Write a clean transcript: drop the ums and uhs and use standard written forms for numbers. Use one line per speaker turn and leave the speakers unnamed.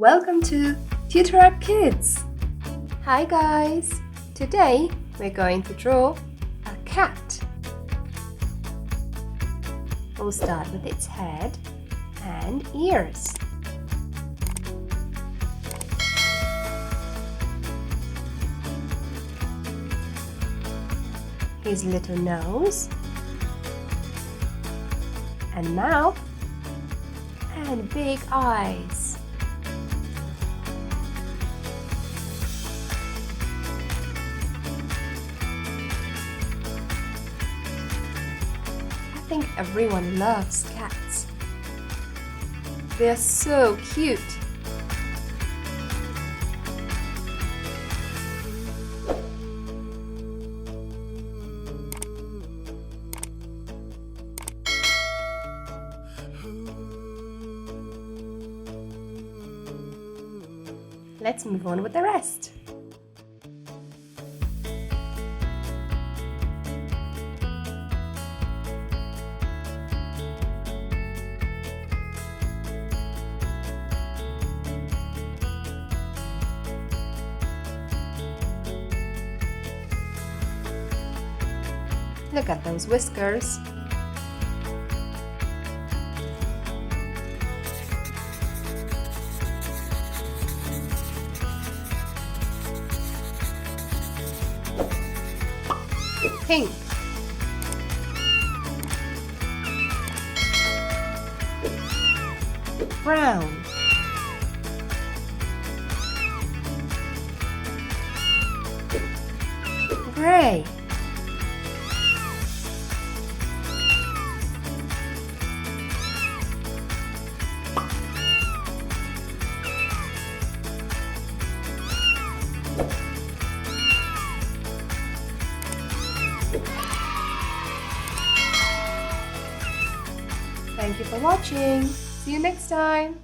Welcome to Tutorak Kids! Hi guys! Today we're going to draw a cat. We'll start with its head and ears. His little nose and mouth and big eyes. I think everyone loves cats. They're so cute. Let's move on with the rest. Look at those whiskers. Pink. Brown. Gray. Thank you for watching. See you next time.